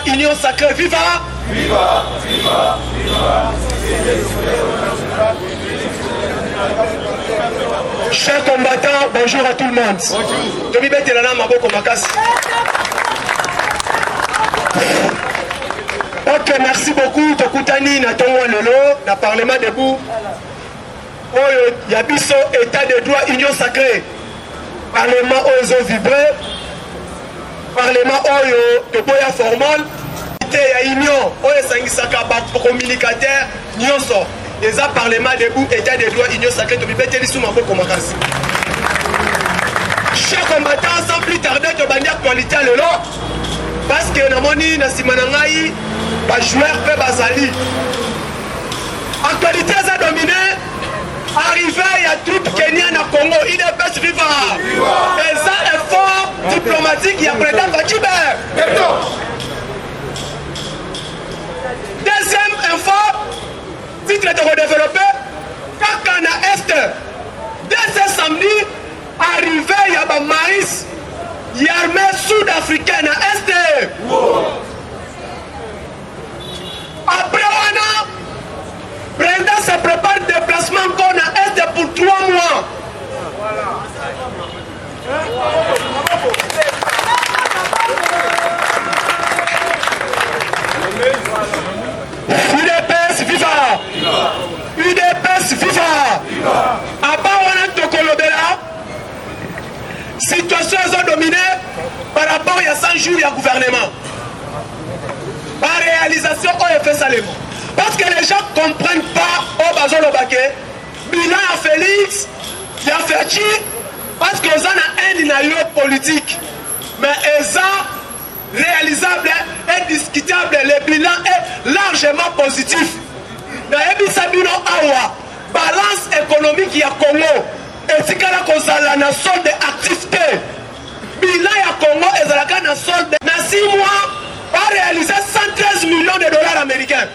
Union sacrée, viva! Viva! Viva! Viva! Chers combattants, bonjour à tout le monde. Ok, merci beaucoup. Tokutani na tongo lelo na parlement debout. Oyo yabiso état de droit union sacrée. Parlement oyo vibré. Parlement oyo de boya formal. Ya union oyo sangisaka ba communicateur nyonso. Eza parlement debout état de droit union sacrée to bibeteli suma boko makasi. Chers combattants, sans plus tarder to bandi actualité lelo parce que namoni na simana ngai ba joueur pe bazali. Actualité za dominé arrivée ya troupe Kenya na Congo IDPS viva. Et ça effort diplomatique ya président Fachibe. Deuxième info, titre de redévelopper, kaka na Est, dès ce samedi, arrivé yaba maïs, l'armée sud-africaine à Est. Après Wana, Brenda se prépare déplacement qu'on a Est pour 3 mois. UDPS viva! UDPS viva! Aba wana tokolobela situation est dominée par rapport à 100 jours du gouvernement. Par réalisation au FS Salemo. Parce que les gens ne comprennent pas au Bazon Lobake, bilan à Félix, il y a Ferti, parce qu'ils ont un dynamique politique. Mais ils ont réalisable et discutable, le bilan est largement positif. Dans Ebisabino Awa, balance économique ya Congo, et si kala kozala na solde activité, bilan ya Congo ezalaka na solde na 6 mois, a réalisé 113 millions de dollars américains.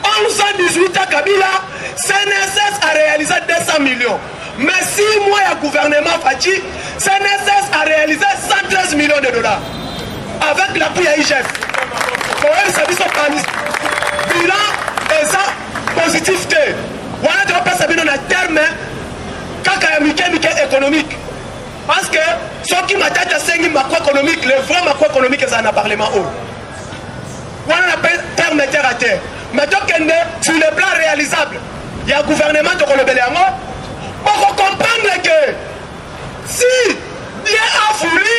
1118 à Kabila, CNSS a réalisé 200 millions. Mais 6 mois ya gouvernement Fachi, CNSS a réalisé 113 millions de dollars. Avec l'appui à IGF. Bilan et ça, positivité. Voilà, tu vas passer dans le terme économique. Parce que ceux qui m'attachent à 5 macroéconomiques, le vrai macroéconomique, c'est un parlement haut. Voilà le terme terre à terre. Mais donc, sur le plan réalisable, il y a un gouvernement de Kolobeliango pour comprendre que si Dieu a voulu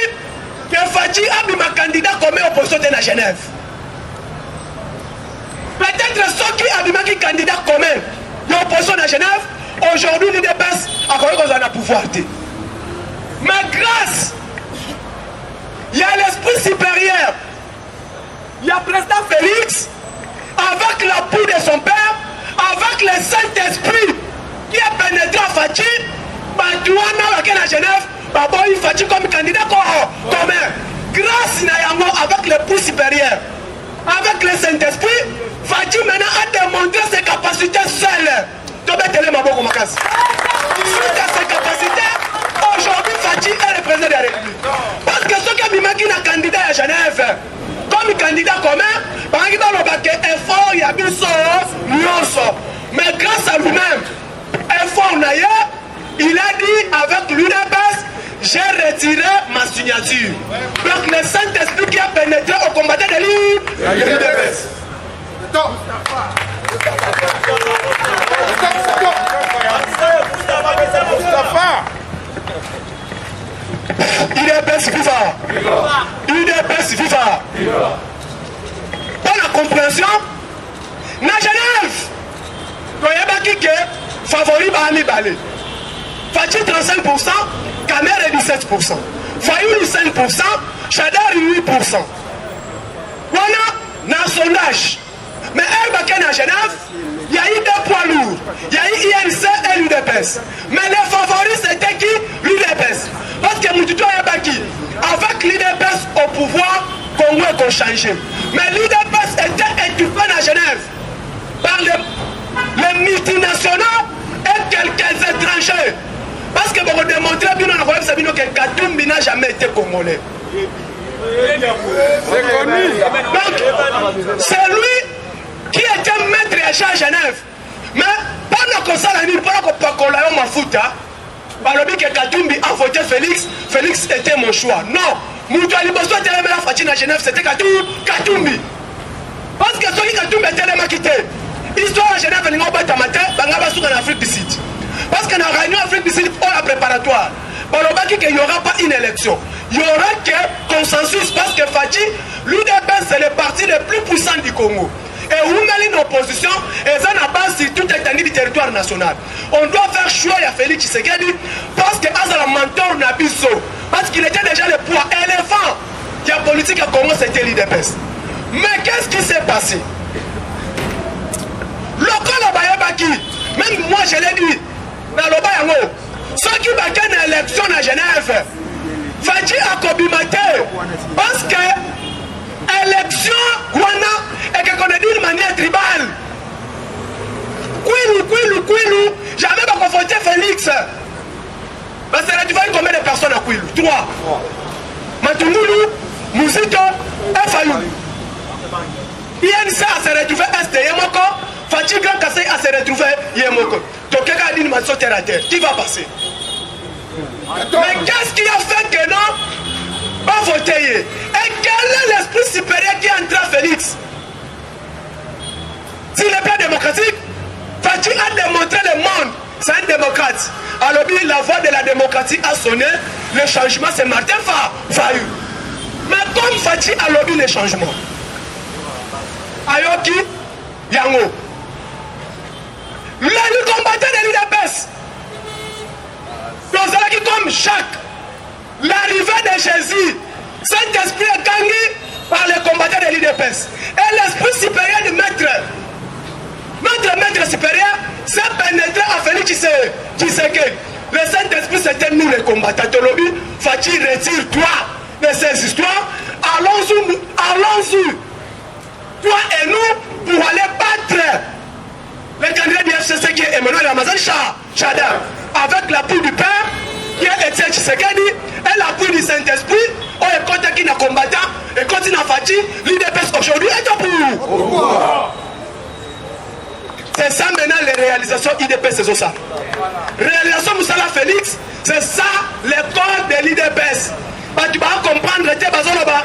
que Fachi Abima candidat comme opposition de la Genève. Peut-être ceux qui Abima qui candidat commun de l'opposition de la Genève, aujourd'hui l'UDPS a connu qu'on a pouvoir. Mais grâce, il y a l'esprit supérieur, il y a le président Félix, avec l'appui de son père, avec le Saint-Esprit qui a pénétré à Fachi, Badouana à la Genève, il Fachi comme candidat commun. Grâce à Yango avec le pouls supérieur, avec le Saint-Esprit, Fachi maintenant a démontré ses capacités seules. Suite à ses capacités, aujourd'hui Fachi est le président de la République. Parce que ceux qui ont un candidat à Genève, comme candidat commun, par exemple, il y a un effort, il y a un effort. Mais grâce à lui-même, effort il a dit avec l'UDPS, j'ai retiré ma signature. Donc le Saint-Esprit qui a pénétré au combat de l'UDPS. UDPS viva! UDPS viva! mobilisation. Na Genève, toyebaki ke favori Bahami Balé. Fachi 35%, Kamere 17%. Fayouli 5%, Chadar 8%. Voilà, dans sondage. Mais elle à Genève, il y a eu des poids lourds. Il y a eu INC et l'UDPS. Mais les favoris, c'était qui? L'UDPS. Parce que Moutoutou Yabaki, avec l'UDPS au pouvoir, Congo est changé. Mais l'UDPS était étouffé à Genève par les multinationaux et quelques étrangers. Parce que pour démontrer que Katumbi n'a jamais été congolais. Donc, c'est lui qui était maître à Genève. Mais pendant que ça, pendant qu'on a mafuta, par le que Katumbi a voté Félix, Félix était mon choix. Non, Moutouali Bosso était la Fatine à Genève, c'était Katumbi. Parce que celui Katumbi était le quitté. Histoire à Genève, il n'y a pas de matin, il y a en Afrique du Sud. Parce que dans la réunion Afrique du Sud, on la préparatoire. Il n'y aura pas une élection. Il n'y aura que consensus parce que Fachi, l'UDPS, c'est le parti le plus puissant du Congo. Et où met une opposition, et ça n'a pas sur tout étendue du territoire national. On doit faire choix à Félix Tshisekedi parce que Azala mentor Nabiso. Parce qu'il était déjà le poids éléphant de la politique à Congo, c'était l'UDPS. Mais qu'est-ce qui s'est passé? Le Bayabaki, même moi je l'ai dit, dans le Bayango, ceux qui battent une élection à Genève, Fachi a combimaté parce que l'élection, et qu'on a dit de manière tribale. Kouilou, jamais pas confronté Félix. Parce que tu vois combien de personnes à Kouilou? 3. Matungulu, Mouzito et Fayou. INC a se retrouvé Est Yemoko, Fachi Grand Kassé a se retrouvé Yemoko. Donc quelqu'un a dit une sauter à terre. Qui va passer? Mais qu'est-ce qui a fait que non pas voter? Et quel est l'esprit supérieur qui entra Félix? S'il n'est pas démocratique, Fachi a démontré le monde, c'est un démocrate. Alors la voix de la démocratie a sonné, le changement c'est Martin Fayou. Mais comme Fachi a lobby le changement, Ayoki, Yango, le combattant de l'UDPS, donc qui comme Jacques, l'arrivée de Jésus, Saint-Esprit est gagné par les combattants de l'UDPS. Et l'esprit supérieur du maître, notre maître supérieur, s'est pénétré à Félix Tshisekedi. Le Saint-Esprit, c'était nous les combattants. Tolobi, Fachi, retire-toi de ces histoires. Allons-y. Toi et nous, pour aller battre le candidat du FCC qui est Emmanuel Ramazan Chada, avec l'appui du Père, qui est Etienne Tshisekedi, et l'appui du Saint-Esprit, on est contre qui n'a combattant, et continue à Fachi, l'UDPS aujourd'hui est au pouvoir. C'est ça maintenant les réalisations IDPS, c'est ça. Réalisation Moussala Félix, c'est ça l'école de l'IDPS. Tu vas comprendre, tu vas là-bas.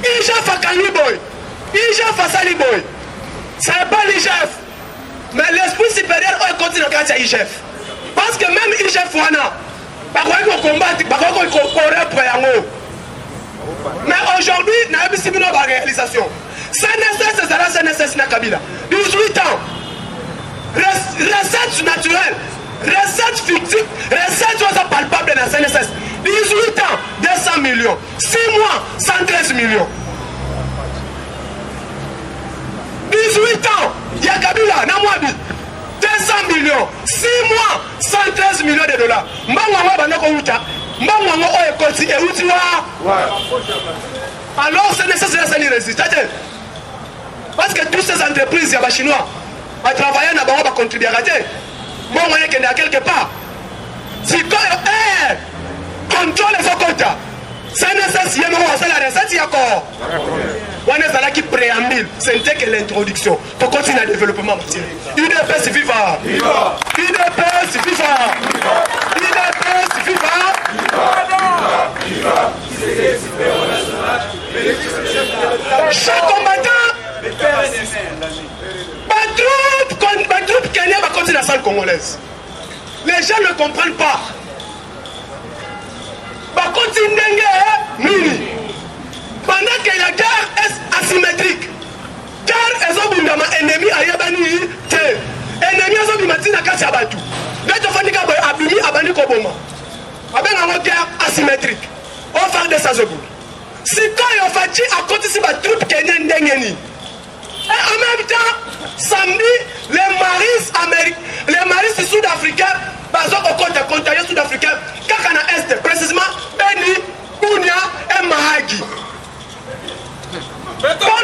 IGF à Kaniboy, IGF à Saliboy. Ce n'est pas l'IGF. Mais l'esprit supérieur, on continue à faire IGF. Parce que même IGF, par contre, on combat, par contre, on correct. Mais aujourd'hui, il y a une réalisation. CNSS, c'est la CNSS na Kabila. 18 ans. Recettes naturelles, recettes fictives, recettes palpables dans la CNSS. 18 ans, 200 millions. 6 mois, 113 millions. 18 ans, il y a Kabila, Namwabi. 200 millions. 6 mois, 113 millions de dollars. Alors, CNSS, c'est la résiste. Parce que toutes ces entreprises, il y a des Chinois, à travailler dans le contribuer à rater. Bon, on est quelque part. Si quand contrôle les quotas, ça nécessite la recette, il y a encore. On est là qui préambule, ce n'était que l'introduction pour continuer le développement. UDPS viva! UDPS viva! UDPS viva! Chaque combattant, ma troupe Kenya va continuer la salle congolaise. Les gens ne comprennent pas. Par contre, pendant que la guerre est asymétrique, place à Batou. Dès que Fondika Abimi Abani Koboma. Avec un guerre asymétrique. On va faire des Sazobou. Si quand il a fait à côté de la troupe kenyenne Ndengeni. Et en même temps, samedi, les maristes sud-africains, basés au compte contagieux sud-africain, Kakana Est, précisément, Beni, Kounia et Mahagi. Pour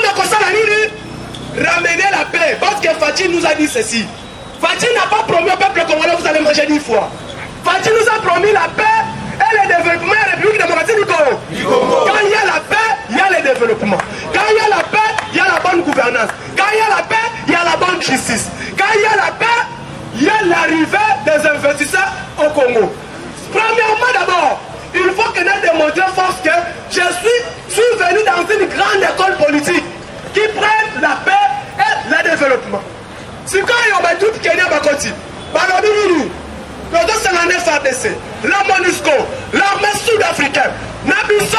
ramener la paix, parce que Fatih nous a dit ceci. Fatih n'a pas promis au peuple congolais, vous allez manger 10 fois. Fatih nous a promis la paix et le développement de la République démocratique du Congo. Quand il y a la paix, il y a le développement. Quand il y a la paix, il y a la bonne gouvernance. Quand il y a la paix, il y a la bonne justice. Quand il y a la paix, il y a l'arrivée des investisseurs au Congo. Premièrement d'abord, il faut que nous démontrions force que je suis venu dans une grande école politique qui prenne la paix et le développement. Si quand il y a tout Kenya Bakoti, Balobini, le 259 RDC, la MONUSCO, l'armée sud-africaine, Nabiso,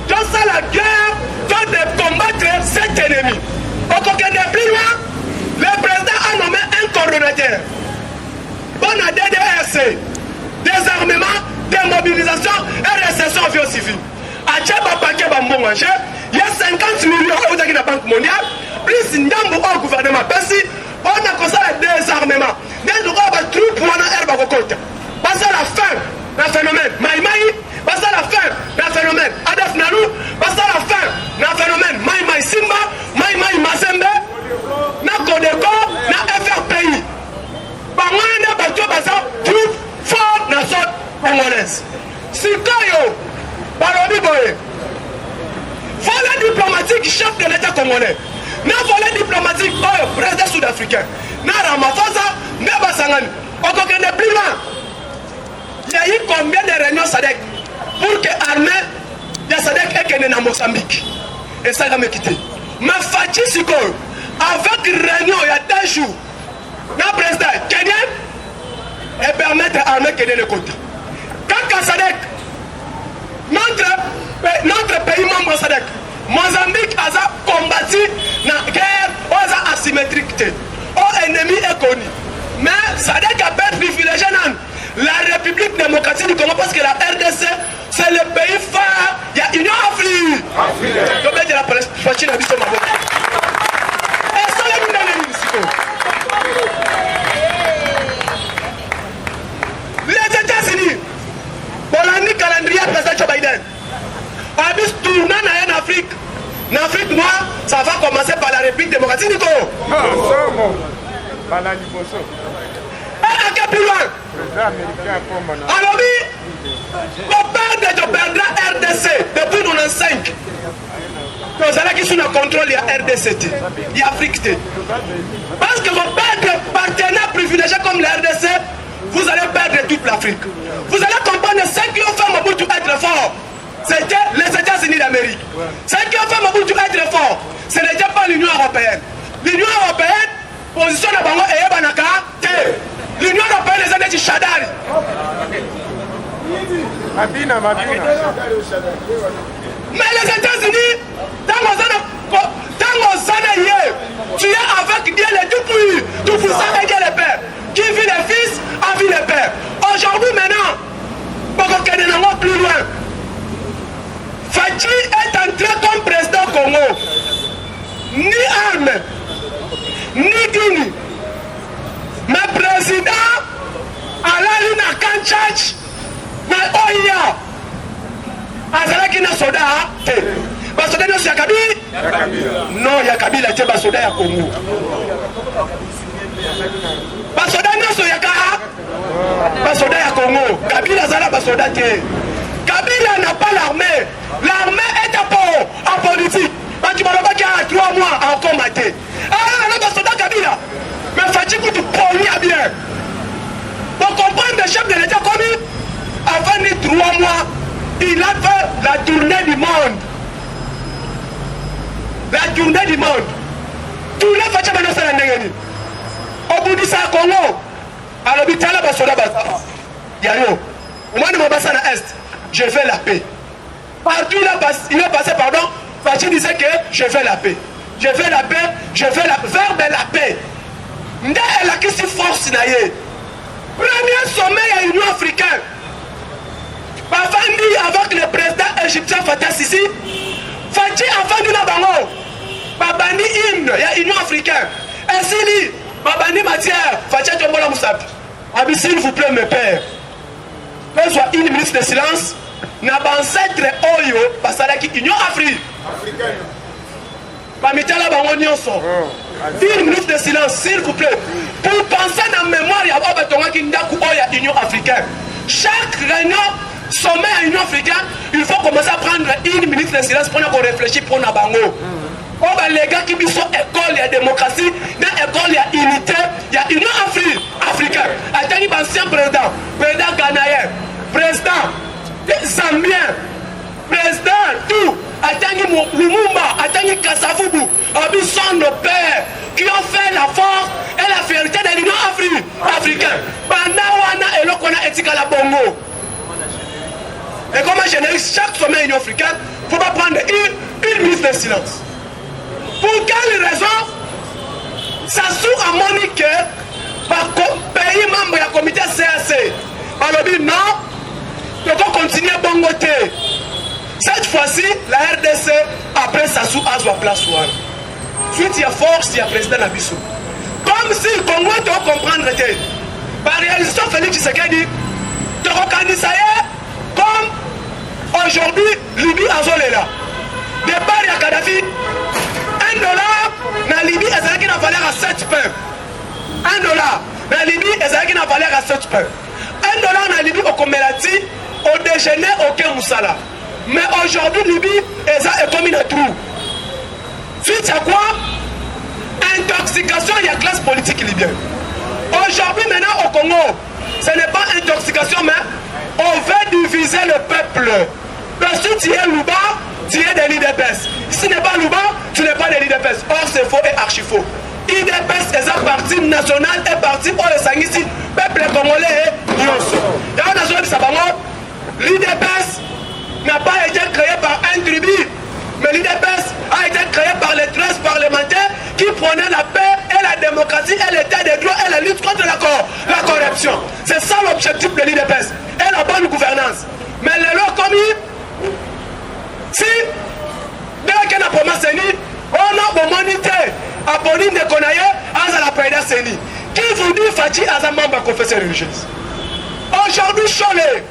dans la guerre, de combattre cet ennemi. Au Kokende plus loin, le président a nommé un coordonnateur. Bon à DDRC, désarmement, démobilisation et récession civile. À Tchaba Paké Bambouangé, il y a 50 millions au la Banque mondiale, plus Ndambo au gouvernement. Parce on a commencé le désarmement. Nous avons des troupes pour la herbe à côté. Parce à la fin d'un phénomène, Maïmaï, parce à la fin d'un phénomène, Adef Nalou, parce à la fin d'un phénomène, Maïmaï Simba, Maïmaï Mazembe, na Kodeko, na FRPI. Par moi, on a battu troupes fortes dans la zone congolaise. Si Kayo, Balobi Boye, volet diplomatique chef de l'État congolais, na volet diplomatique président sud-africain, na Ramaphosa, na Basangani, on connaît plus loin. Il y a eu combien de réunions SADC pour que l'armée de SADC ait qu'elle dans Mozambique. Et ça va me quitter. Mais Fatih Siko, avec réunion il y a 2 jours, le président kenyan et permettre à l'armée qu'elle ait le côté. Quand SADC, notre pays membre SADC, Mozambique a combattu la guerre aux asymétriques. Aux ennemis est connu. Mais SADC a pas privilégié la République démocratique du Congo parce que la RDC c'est le pays phare. Il y a Union Afrique. Donc il y a la Palestine à Bissau Mabo. Et ça les nous les États-Unis, pour l'année calendrier président Joe Biden, a bis tourner en Afrique. En Afrique noire, ça va commencer par la République démocratique du Congo. Et à quel plus loin? Alors oui, on perdra RDC depuis 1995. Nous allons qui sont en contrôle, il y a RDC, il y a Afrique. Parce que vous perdez partenaires privilégiés comme la RDC, vous allez perdre toute l'Afrique. Vous allez comprendre ce qui ont fait Mobutu être fort. C'était les États-Unis d'Amérique. Ce qui ont fait Mobutu être fort, ce n'était pas l'Union européenne. L'Union européenne, position de Bango et Banaka, l'Union européenne les a dit Chadari. Mais les États-Unis, dans nos années, tu es avec Dieu les tout puits, tout pour ça et Dieu les pères. Qui vit les fils, a vu les pères. Aujourd'hui, maintenant, pour qu'on ait plus loin, Fatih est entré comme président Congo. Ni armes, ni Guinée. Mais président, à la ligne à Kanchach, mais Oya. Azalaki na soda te. Basoda no Yakabi? Non, Yakabi la te basoda ya Congo. Basoda no Yaka? Basoda ya Congo. Kabila zala basoda te. Kabila n'a pas l'armée. L'armée est en politique. Tu m'as dit qu'il y a 3 mois à combattre. Ah, non, basoda Kabila. Mais Fatih Koutou poli à bien. Pour comprendre le chef de l'État commis, avant les 3 mois, il a fait la tournée du monde. La tournée du monde. Tous les Fatih maintenant c'est la Nengeni. Au bout de ça, Congo, à l'hôpital, Yayo, au moins de mon bassin à Est, je fais la paix. Partout il est passé, pardon, Fatih disait que je fais la paix. Je fais la paix, je fais la verbe la paix. Nda elle a qui si force naïe. Premier sommet à l'Union africaine. Bafandi avec le président égyptien Fatah Sisi. Fatih Afandi Nabango. Babandi hymne, il y a l'Union africaine. Et s'il Babandi matière, Fatih Tombola Moussabi. Abi, s'il vous plaît, mes pères. Que soit une minute de silence. N'a pas ancêtre Oyo, parce que l'Union africaine. Bamitala Bango Nyonso. Une minute de silence, s'il vous plaît. Pour penser dans la mémoire, il y a Obatonga Kindaku Oya Union africaine. Chaque réunion, sommet à l'Union africaine, il faut commencer à prendre une minute de silence pour qu'on réfléchisse pour Nabango. Les gars qui sont école, il y a démocratie, dans l'école, il y a unité, il y a Union africaine. Attendez, ancien président, président ghanéen, président zambien, président tout. Attendez, Lumumba, attendez, Kassavubu, Abi sont nos pères qui ont fait la force et la fierté de l'Union africaine. Banawana et l'Okona Etika la Bongo. Et comme un générique, chaque sommet Union africaine, il ne faut pas prendre une minute de silence. Pour quelle raison ça sous à Monique par pays membre du comité CAC. Alors dit non, il faut continuer à bongoter. Cette fois-ci, la RDC, après Sassou Azwa place one. Suite, il y a force, il y a président Nabiso. Comme si le Congo doit comprendre que par réalisation Félix Tshisekedi, de reconnaître comme aujourd'hui, Libye Azolela. Départ, il y a Kadhafi. $1 na Libye, il a valeur à 7 pains. $1 na Libye, il a valeur à 7 pains. $1 na Libye, au Komelati, au déjeuner, aucun moussala. Mais aujourd'hui, Libye est comme une trou. Suite à quoi? Intoxication, il y a classe politique libyenne. Aujourd'hui, maintenant, au Congo, ce n'est pas intoxication, mais on veut diviser le peuple. Parce que tu es Louba, tu es des l'IDPS. Si tu n'es pas Louba, tu n'es pas des l'IDPS. Or, c'est faux et archi faux. IDPS est un parti national et parti pour les sanguis, peuple congolais et Nyonso. L'IDPS n'a pas été créé par un tribu, mais l'IDPS a été créé par les 13 parlementaires qui prenaient la paix et la démocratie et l'état de droit et la lutte contre la corruption. C'est ça l'objectif de l'IDPS et la bonne gouvernance. Mais les lois commis, si dès qu'on a commencé, on a bon monité à Pauline de Konaye, à la Préda Seni. Qui vous dit Fatih à un membre confesseur religieuse? Aujourd'hui, Cholet,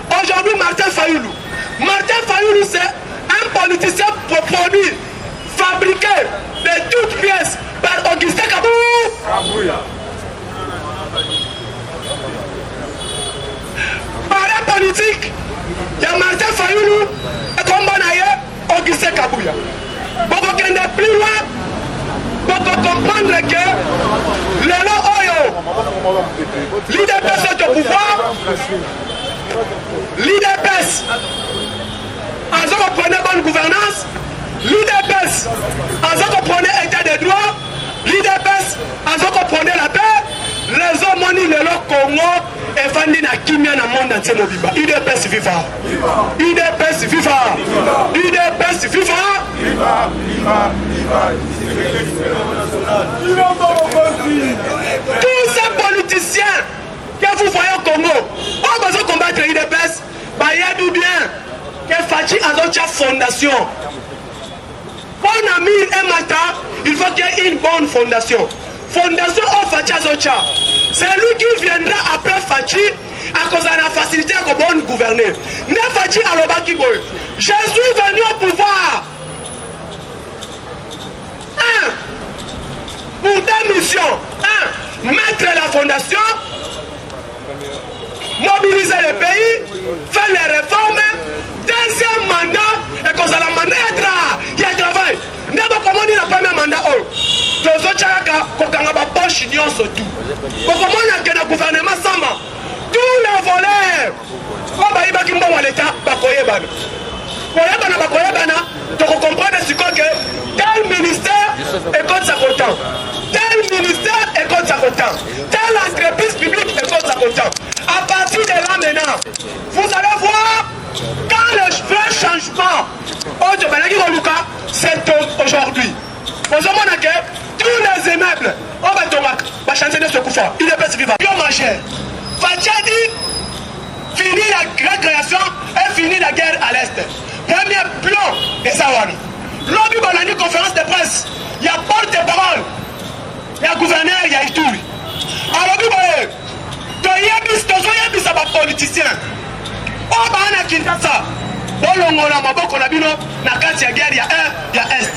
aujourd'hui, Martin Fayoulou. Martin Fayoulou, c'est un politicien produit, fabriqué de toutes pièces par Augustin Kabouya. Par un politique, il y a Martin Fayoulou et Kombanaye, Augustin Kabouya. Pour qu'on ait plus loin, pour comprendre que les lois Oyo, l'IDPS est au pouvoir, l'IDPS. En ce qu'on prenait bonne gouvernance, l'IDPS, en ce qu'on prenait état de droit, l'IDPS, en ce qu'on prenait la paix, les hommes ont dit le Congo et Fandi na Kimia na monde entier Mobiba. IDPS viva! IDPS viva! IDPS viva! Tous ces politiciens que vous voyez au Congo, on va combattre l'IDPS, il y a du bien. Que Fatih Azocha Fondation. Bon ami et matin, il faut qu'il y ait une bonne fondation. Fondation au Fatih Azocha. C'est lui qui viendra après Fatih à cause de la facilité à bonne gouverner. Ne Fatih Alobakiboy. Je suis venu au pouvoir. Pour deux missions. Mettre la fondation, mobiliser le pays, faire les réformes. Deuxième mandat, et quand ça la mandat, il y a travail. N'importe comment on dit le premier mandat. Tous les volets, on va y avoir l'État, donc on comprend que tel ministère est contre sa content, tel ministère est contre sa content, telle entreprise publique est contre sa content. À partir de là maintenant, vous allez voir quand le vrai changement, c'est aujourd'hui. Tous les immeubles, on va changer de ce coup fort. Il est pas vivant. Bio majeur. Fachi a dit fini la récréation et fini la guerre à l'Est. Premier plan de Zawani. Lobby Banani conférence de presse. Il y a porte-parole. Il y a gouverneur, il y a Ituri. Alors, il y a des politiciens. Oh, bah, on a Kinshasa. On a maboko na bino na kati ya guerre ya Est.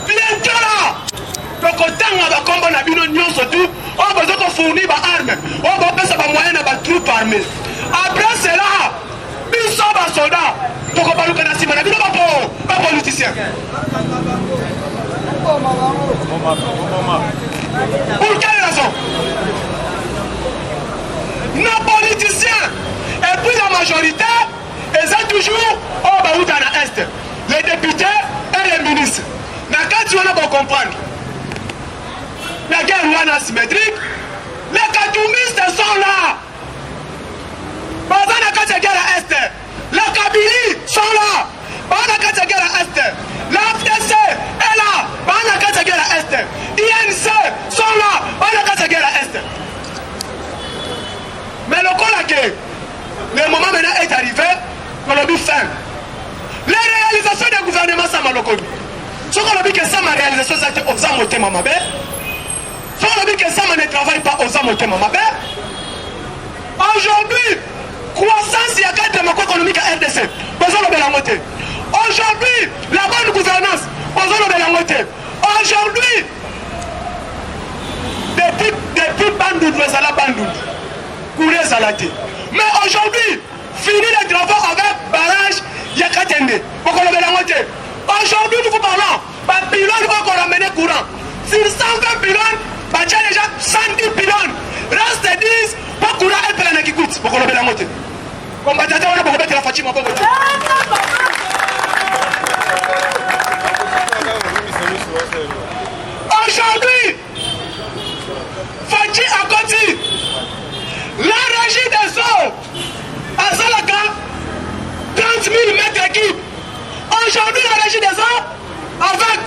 Bientôt là. Donc, autant ba combo na bino nyonso tout. On va besoin de fournir ba armes. On va passer ba moyens na ba troupes armées. Après cela, biso ba soldats. Donc, on va luka na sima na bino ba politiciens. Pour quelle raison? Nos politiciens et puis la majorité, ils ont toujours au Baouta à l'Est. Les députés et les ministres. Mais quand tu vas comprendre, la guerre est asymétrique, les katoumistes sont là. Pendant la guerre à l'Est, les Kabylie sont là. Pendant la guerre à l'Est, la FDC est là. Pendant la guerre à l'Est, INC sont là. Pendant la guerre à l'Est. Mais le cas que le moment maintenant est arrivé, on a vu fin. Les réalisations du gouvernement, ça m'a reconnu. Ce qu'on a vu que ça m'a réalisation, ça a été aux âmes au thème Mabé. Ce qu'on a vu que ça ne travaille pas aux âmes au thème Mabé. Aujourd'hui, croissance, il y a 4 démocraties économiques à RDC. Besoin de la moitié. Aujourd'hui, la bonne gouvernance, besoin de la moitié. Aujourd'hui, depuis Bandoud, Wezala Bandoud. Mais aujourd'hui, fini les travaux avec barrage Yakatende. Aujourd'hui, nous vous parlons, les pylônes vont ramener courant. Sur 120 pylônes, il y a déjà 110 pylônes. Reste 10 pour courant et plein qui coûte. Pour qu'on le la moitié. Comme on a la Fatima. Aujourd'hui, Fachi a continué. La régie des eaux à Zalaka, 30 000 mètres cubes. Aujourd'hui, la régie des eaux avec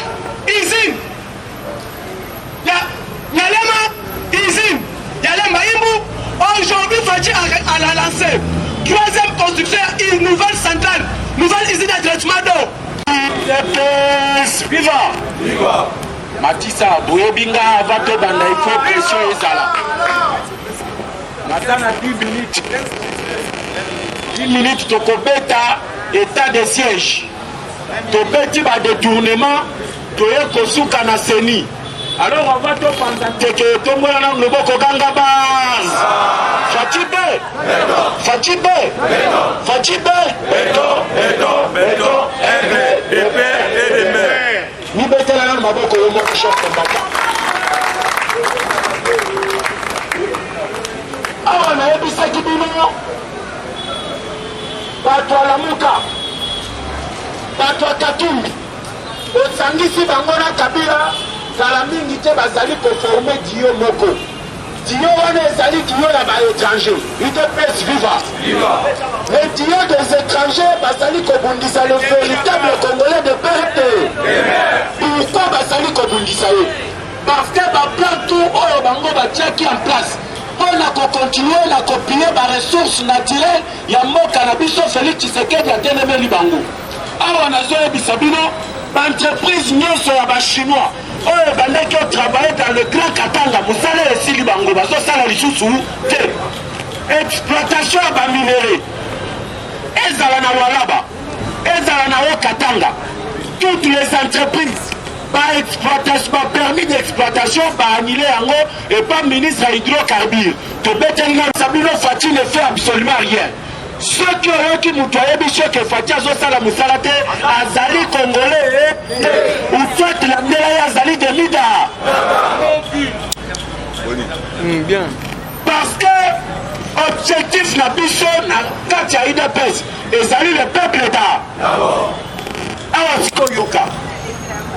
usine. Il y a les usine. Il y a les Maïmou. Aujourd'hui, Fachi a lancé. Troisième construction, une nouvelle centrale, nouvelle usine de traitement d'eau. Viva! Viva! Matissa, Boyobinga, Avato Banda, il faut pression et Zala. Maintenant, 10 minutes, tu as état de siège. Tu as détournement, tu as Kosuka na Seni. Alors, on va te penser que tout le monde a un nouveau Koganga base. Fatibé, Fatibé, Fatibé, Béton, nous mettons la langue maboko au monde chef combattant. Ah, on a ébissé qui bino. Bato à la Mouka. Bato à Katumbi. Au Sangisi Bangona Kabila. Zalamingi te bazali pour former Dio Moko. Dio wana ezali Dio ya ba étranger. Il te pèse viva. Les Dio des étrangers bazali kobundisa le véritable Congolais de perte. Pourquoi bazali kobundisa ye? Parce que ba plan tout oyo bango batiaki en place. On a continué à copier les ressources naturelles. Il y a mon cannabis Félix Tshisekedi a dénommé Libango. Alors on a zoé bisabino. L'entreprise nyonso ya chinois. Oh, bandé qui ont travaillé dans le Grand Katanga, vous allez ici Libango, parce que ça la lisusu, exploitation à minéraux. Ezala na Walaba, Ezala na Katanga, toutes les entreprises, par exploitation, par permis d'exploitation, par annulé en haut et par ministre à hydrocarbures. Que Betenga Sabino Fati ne fait absolument rien. Ceux qui ont qui moutoyé bicho que Fatia Zosala Moussalate, Azali Congolais, ou soit la Mélaya Azali de Mida. Bien. Parce que objectif na bicho na Katia Idepes, Ezali le peuple da. Awa Siko Yoka.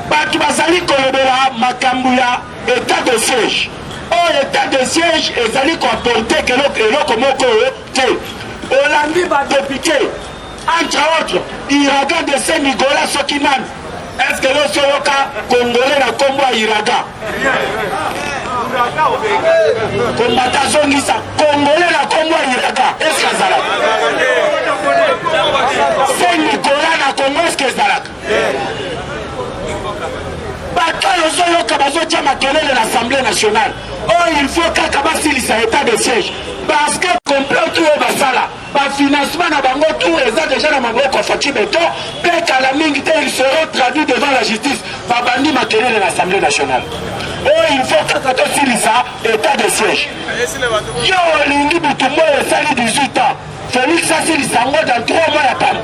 Batu Bazali Kolobela, Makambuya, état de siège. Oh, état de siège, Ezali comporté que l'autre moko, Olandi va député, entre autres, Iraga de Saint-Nicolas Sokiman. Est-ce que le Soroka Congolais n'a combat Iraga? Combattant Zongisa, Congolais la Congo Iraka, est-ce que ça c'est Nicolas na Congo, est-ce que ça de l'Assemblée nationale. Oh, il faut qu'Akabassilisa état de siège. Parce que complètement tout au Basala, le financement n'a pas tout déjà dans ma boîte en Fati Beto, dès qu'à la minute, ils seront traduits devant la justice par Bandi Makelele de l'Assemblée nationale. Oh, il faut qu'Akabassilisa état de siège. Yo, Lingi Boutumbo et Sali 18 ans. Félix Assilisa dans 3 mois à Pam.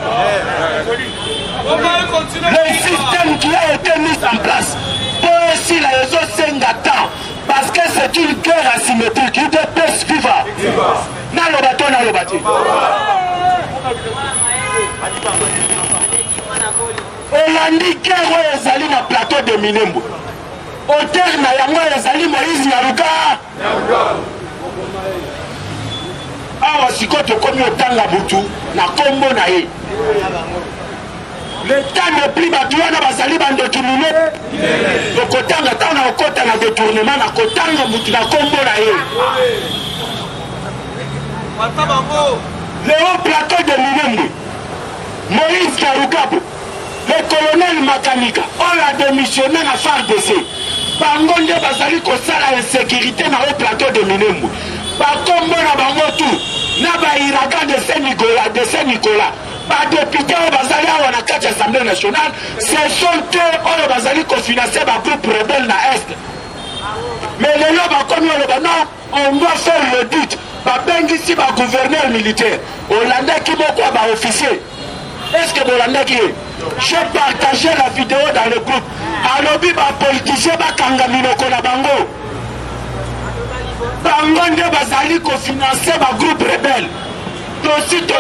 Le système qui a été mis en place. Pour aussi la raison Sengatan, parce que c'est une guerre asymétrique, une paix viva. Dans le bateau. Olandi guerre ezali na plateau de Minembo. Au terme na yango ezali Moïse Nyaruka. Awa sikoyo tokomi otanga butu na kombo na ye. Le temps n'est plus battu na bazali bandoki minene. Tokotanga tana okota na détournement na kotanga mutu na kombo na ye. Le haut plateau de Minembo, Moïse Karukabu, le colonel Makanika, on a démissionné na FARDC. Bango nde bazali kosala insécurité na haut plateau de Minembo. Bakombo na bango tout, na ba iraga de Saint-Nicolas. Pas député au Bazali à l'Assemblée nationale, ce sont eux au Bazali qui financent le groupe rebelle dans l'Est. Mais les gens comme non, on doit faire le but. Ici, le gouverneur militaire, Hollandais qui m'a quoi, officier. Est-ce que Hollandais qui est? J'ai partagé la vidéo dans le groupe. Alors, les politiciens, les Kangamino, Bango. Bango de Bazali qui financent le groupe rebelle. Aussi, tu as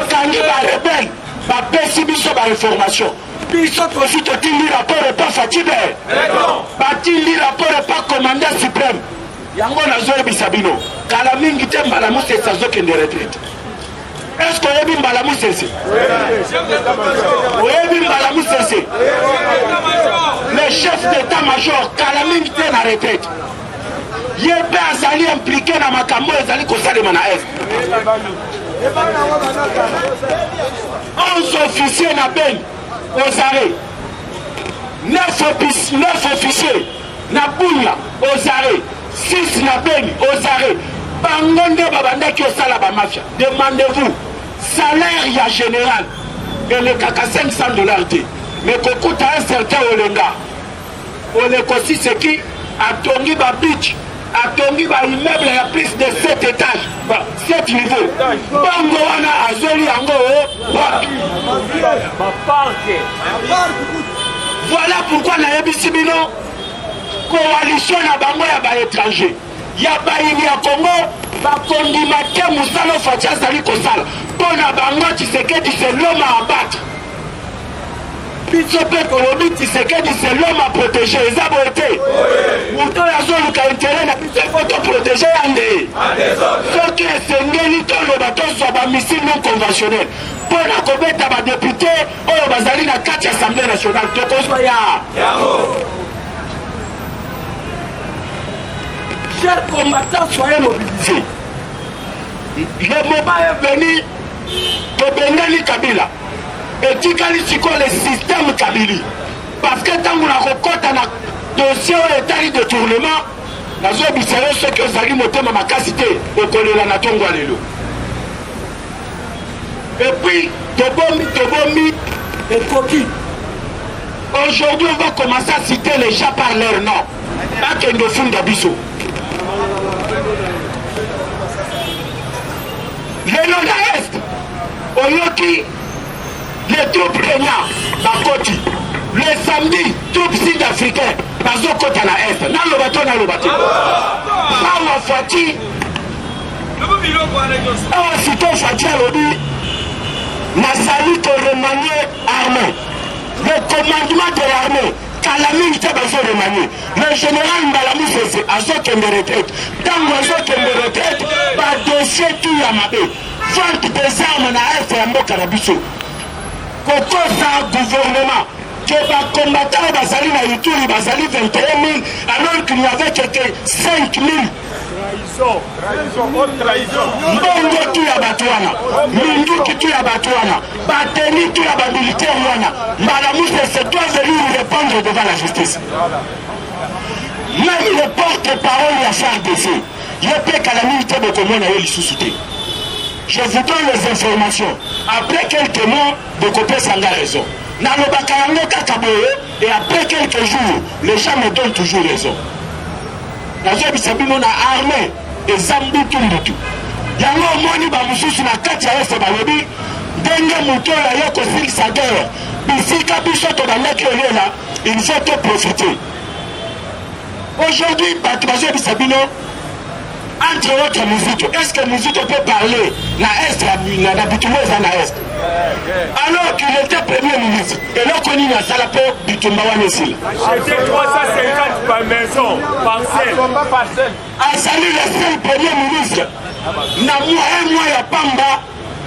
rebelle. Bapesi biso ba information biso aussi totili rapport pas Fatibé batili rapport pas commandant suprême yango nazo bisabino kala mingi te malamu sesa zokende retraite. Est-ce qu'on yebi malamu sese oyebi malamu sese le chef d'état-major kala mingi te na retraite yebe azali impliqué na makambo ezali kosalema na est. 11 officiers na Ben aux arrêts, 9 officiers na Bunya aux arrêts, 6 na Ben aux arrêts. Bangonde babandaki osala ba mafia. Demandez-vous salaire ya général et le kaka $500 mais kokuta un certain Olenga. Olekosi c'est qui a tongi ba beach. A Tongi va immeuble à plus de 7 étages, 7 niveaux. Bango wana azoli yango. Voilà pourquoi na yebisi bino coalition na bango ya ba étranger. Ya ba ini ya Congo ba kondimate musalo fatia zali kosala. Pona bango Tshisekedi c'est l'homme à abattre. Biso pe kolobi Tshisekedi c'est l'homme à protéger. Ezabo été. Mouton ya zolu ka intérêt na biso faut protéger yande. Ce qui est sengeli to le bateau soit ba missile non conventionnel. Pona kobeta ba député oyo bazali na kati ya Assemblée nationale to kozwa ya. Chers combattants, soyez mobilisés. Le moment est venu de Bengali Kabila. Et tu qualifies le système Kabili. Parce que tant qu'on a recoté dans dossier au état de tournement, la zone bizarre, ceux qui ont sali monté ma capacité au colonel Natongo Alelo. Et puis, Tobomi et Koki. Aujourd'hui, on va commencer à citer les gens par leur nom. Pas que nous font d'Abisso. Le nom d'Est, Oyoki. Les troupes régnants, Bakoti. Le samedi, troupes sud-africaines, Bazokota na Est. Dans le bateau. Awa Fati. Awa Sito Fati Alobi. Nasali to remanier armée. Le commandement de l'armée. Kalami ite bazo remanier. Le général Mbalamu Sese, Azokende retraite. Dans Azokende retraite, ba dossier tout Yamabe. Vente des armes na Est et Mboka na Bisso. Kokosa gouvernement que les combattants basali na Ituri basali 21 000 alors qu'il n'y avait que 5 000. Mbongo tu ya batu wana, minduki tu ya batu wana, bateni tu ya bamilitaire wana, Malamouche se doit venir répondre devant la justice. Même le porte-parole de la FARDC, je peux qu'à la militaire de commune à Elissousouté. Je vous donne les informations. Après quelques mois, de côté Sanga raison. Et après quelques jours, les gens me donnent toujours raison. La Zébisabino a armé et Zambi Tumbutu. Yango Moni Bamususu na Katia Est Balobi, Dengue Mouto la Yoko Sil Sager, Bissika Bishoto Bandaki Olela, il faut te profiter. Aujourd'hui, Batouazé Bissabino, entre autres musique, est-ce que musique peut parler na Est, na Bitumouza na Est? Alors qu'il était premier ministre, et là qu'on y a Salapo Bitumbawa Nessil. C'était 350 par maison, parcelle. A salué le seul premier ministre, na mois ya Pamba,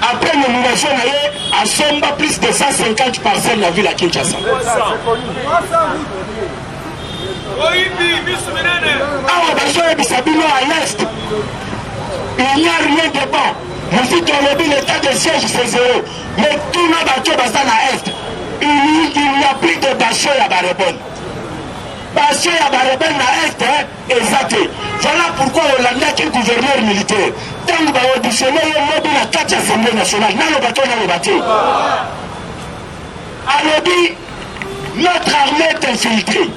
après nomination à Somba, plus de 150 parcelles dans la ville à Kinshasa. Alors, Bisabino à l'Est, il n'y a rien de bon. Nous sommes dans l'état de siège, c'est zéro. Mais tout le bateau est à l'Est. Il n'y a plus de bateau à Barrebon. Bateau à Barrebon à l'Est, exact. Voilà pourquoi Hollande est gouverneur militaire. Tant que vous auditionnez, il y a 4 assemblées nationales. Dans le bateau, dans le bateau. Alors, notre armée est infiltrée.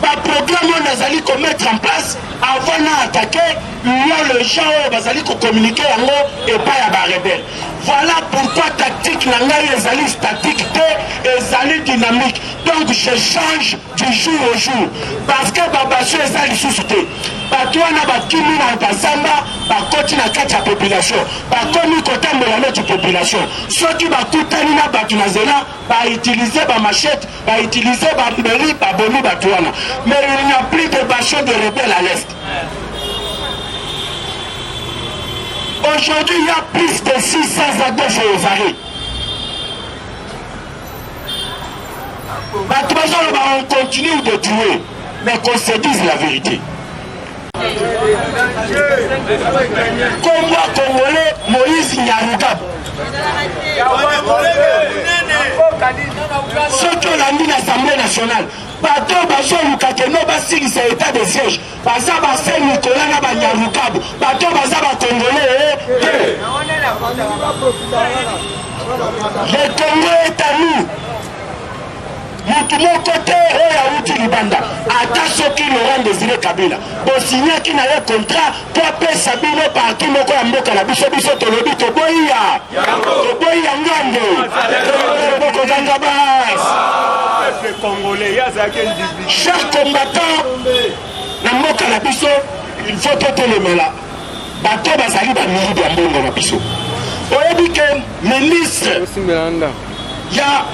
Le programme qu'on a allé mettre en place avant d'attaquer, il y a le gens qui ont communiqué et pas à rebelle. Voilà pourquoi tactique les alliés statique et alliés dynamique. Donc je change du jour au jour. Parce que Babassou est allé sous-souter. Bateau n'a pas qui n'a pas samba, pas continuer à catch la population. Pas comme nous côté de la population. Ceux qui va coûter n'a pas tu n'as pas utiliser ma machette, pas utiliser ma mbeli, pas bonu batouana. Mais il n'y a plus de bâchons de rebelles à l'Est. Aujourd'hui, il y a plus de 600 adeptes aux arrêts. On continue de tuer, mais qu'on se dise la vérité. Combat congolais, Moïse Nyarugab. Ceux qui ont mis l'Assemblée nationale, bateau baso lukakeno basili sa état de siège, baza basel Nicolas na Nyarugab, bateau baza ba congolais. Le Congo est à nous. Mon côté est à Libanda. Ata soki Laurent Désiré Kabila. Bon signé qui n'a pas contrat pour appeler Sabino parti moko ya mboka na biso biso tolobi toboya. Toboya ngando. Boko Zangabas. Chers combattants, na mboka na biso, il faut que le mela. Bato bazali ba miri ba mbongo na biso. Oyebi ke ministre. Ya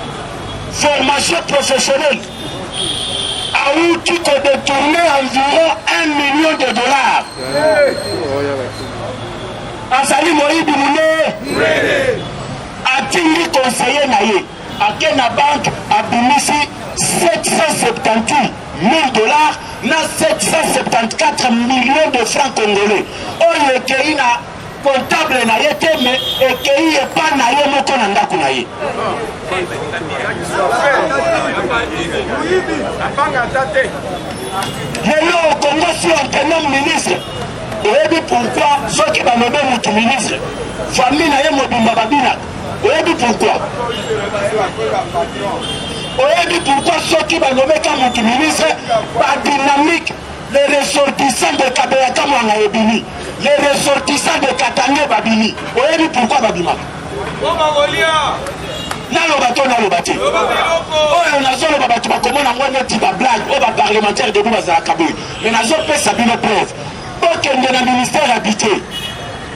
formation professionnelle a eu qui peut détourner environ 1 million de dollars. Azali Moïbi Moune a tingli conseiller naïe à Kena Bank a bimisi 778 000 dollars na 774 millions de francs congolais. Oyo ekei na comptable na ye te mais ekei epa na ye moko na ndako na ye. Lelo au Congo si on te nomme ministre, oyebi pourquoi ceux qui va nommer notre ministre, famille na ye mobimba babina, oyebi pourquoi? Oyebi pourquoi ceux qui va nommer comme notre ministre, pas dynamique, les ressortissants de Kabeyaka Mwanga Ebini, les ressortissants de Katangé Babini, oyebi pourquoi babima? Nalo bato nalo bati. Oh, nazo le babatu bakomona ngwana ti ba blague, o ba parlementaire de Bouba za Kaboui. Mais nazo pesa bino preuve. Okende na ministère habité.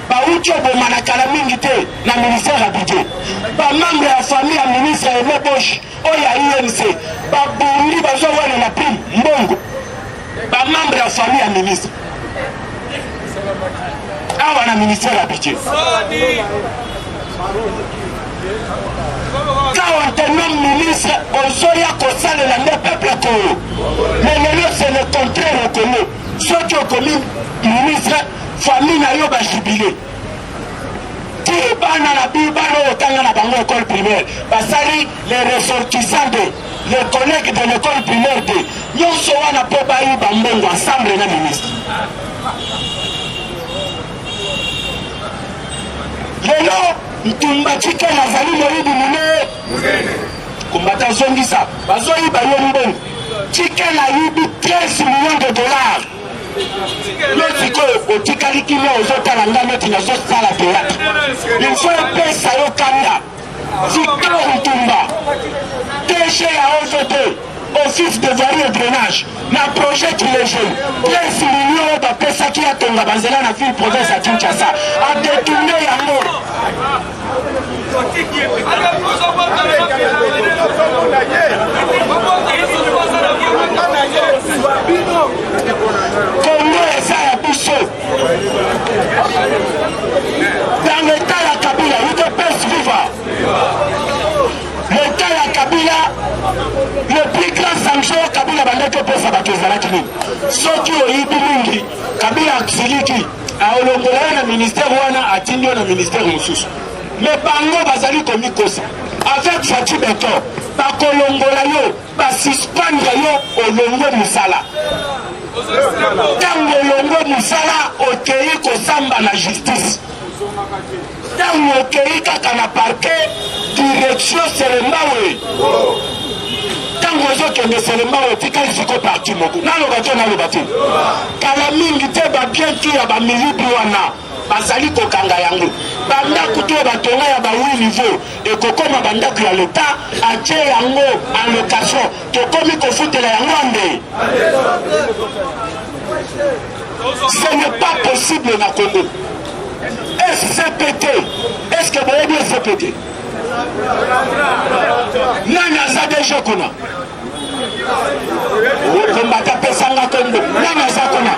Ba ucho bo manakala mingi te na ministère habité. Ba membre ya famille ya ministre Aimé Bosch, o ya INC. Ba bundi bazo wana na prime mbongo. Ba membre ya famille ya ministre. Awa na ministère habité. Quand on on te nomme ministre, ozoya kosalela nde peuple Congo. Mais lelo c'est le contraire okomi. Ceux qui ont commis ministre, famille na yo ba jubilé. Ti bana na bi bana otanga na bango école primaire. Basali les ressortissants de les collègues de l'école primaire de nyonso wana po bayi bambongo ensemble na ministre. Lelo ntumba chike nazali moyibi munene kumbata zongisa bazoyiba yo mbongo chike na yibi 13 millions de dollars. Lotiko otikali kimia ozotala nga neti nazosala théâtre. Il faut epesa yo kanda Victor Ntumba DG ya ozote office de voirie et drainage na projet les jeunes 13 millions bapesaki ya tonga banzela na ville province ya Kinshasa a détourné yango. Congo eza ya biso dans l'état ya Kabila UDPS viva. L'état ya Kabila le plus grand sanction Kabila bandaki opesa bato ezalaki nini soki oyibi mingi Kabila asiliki aolongola yo na ministère wana atindi yo na ministère mosusu mais bango bazali komikosa avec Fati Beton bakolongola yo basuspendre yo olongo mosala ntango olongo mosala okei kosamba na justice ntango okei kaka na parquet direction Selembawe ntango ozokende Selembawe otikali siko parti moko naloba te naloba te kala mingi te babientu ya bamilibi wana bazali kokanga yango bandako to batonga ya bawi niveau ekokoma bandako ya leta atie yango en location tokomi kofutela yango ande. Ce n'est pas possible na Congo. SCPT, est-ce que vous avez dit SCPT? Nani aza deja kuna kombata pesanga Congo nani aza kuna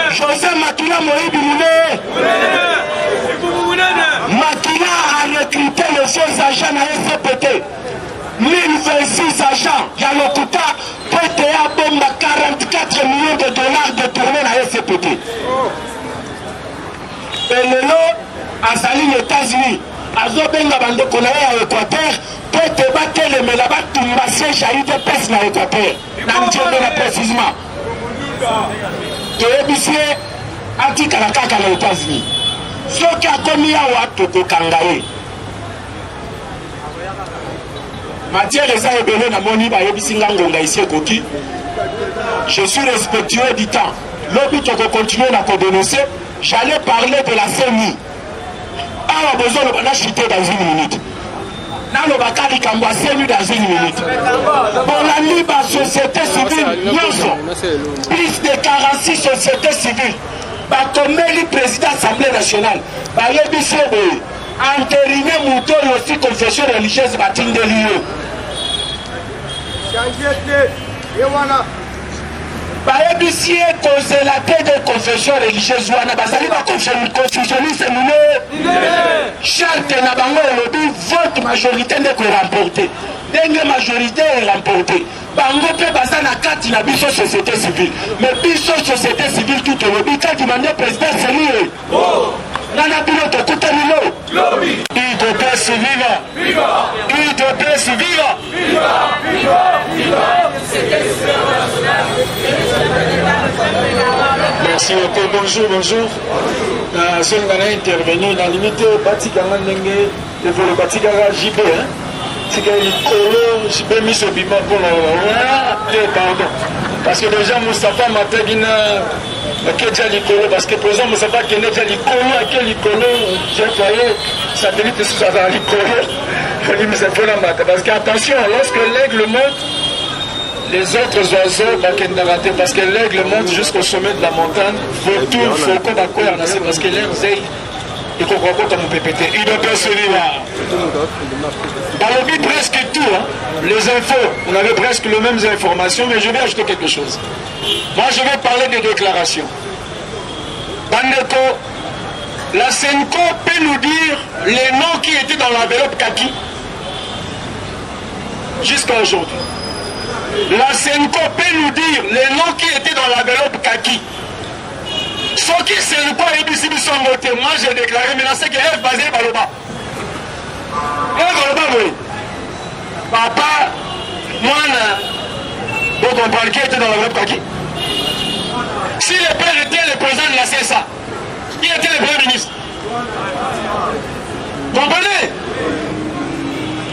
José Makila Moïbi Mouné. Makila a recruté les faux agents à SCPT 1026 agents ya lokuta PTA bomba 44 millions de dollars détournés à SCPT. Et lelo azali les États-Unis azobenga bandeko na ye ya Équateur po te batelemela batumba siège ya UDPS na Équateur na nzembela précisement toyebisi ye atikala kaka na États-Unis soki akomi awa tokokanga ye matière eza ebele namoni bayebisi nga ngonga isi ekoki. Je suis respectueux du temps lobi tokokontinue na kodénoncer. J'allais parler de la CENI. Alors, besoin de la chuter dans une minute. Dans le Bakari Kambwa, CENI dans une minute. Pour la libre société civile, plus de 46 sociétés civiles. Comme le président de l'Assemblée nationale, entériné Mouton aussi confession religieuse Batine de l'IO. bayebisi ye konzelate de confession religieuse wana bazali baconstitutionniste mine charte na bango elobi vote majorité nde koremporte ndenge majorité eremporte bango mpe baza na kati na biso société civile mais biso société civile tout elobi kati mande président selie nana bino tokutani lo UDPS viva UDPS viva. Merci beaucoup, bonjour. Si on a intervenu dans la limite, Batikanga Nenge, il faut le Batikanga JB. C'est que JB mis au bima pour pardon. Parce que déjà, Moustapha Matagina, parce que président Moustapha qui est déjà l'icône, à quel icône, j'ai envoyé satellite sous la l'icône. Parce qu'attention, lorsque l'aigle monte, les autres oiseaux, parce que l'aigle monte jusqu'au sommet de la montagne, vautour, faucon, parce que l'air, il faut qu'on compte à mon PPT. Il doit bien se vivre. Dans le but, presque tout, les infos, on avait presque les mêmes informations, mais je vais ajouter quelque chose. Moi, je vais parler des déclarations. Bandeko, La Senco peut nous dire les noms qui étaient dans l'enveloppe kaki jusqu'à aujourd'hui. La Senco peut nous dire les noms qui étaient dans l'enveloppe kaki. Ce qui Senco et BCB sont votés, moi j'ai déclaré, mais là c'est que F basé Baloba. Papa, moi, vous comprenez qui était dans l'enveloppe kaki? Si le père était le président de la CSA, qui était le premier ministre? Comprenez?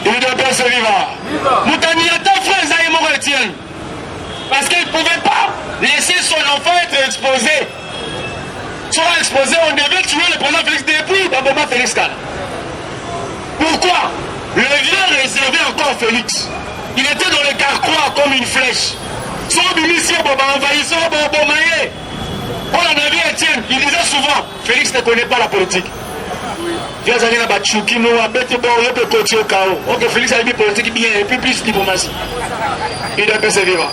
Il doit bien se vivre. Moutaniata, frère Zaïmoro Etienne. Parce qu'il ne pouvait pas laisser son enfant être exposé. Soit exposé, on devait tuer le président Félix depuis Baboma Félix Kala. Pourquoi? Le vieux réservé encore Félix. Il était dans le carquois comme une flèche. Son ministère envahissant Bomaye. Pour la navire Etienne, il disait souvent, Félix ne connaît pas la politique. Félix a dit politique bien, et puis plus diplomatie. Il doit persévérer.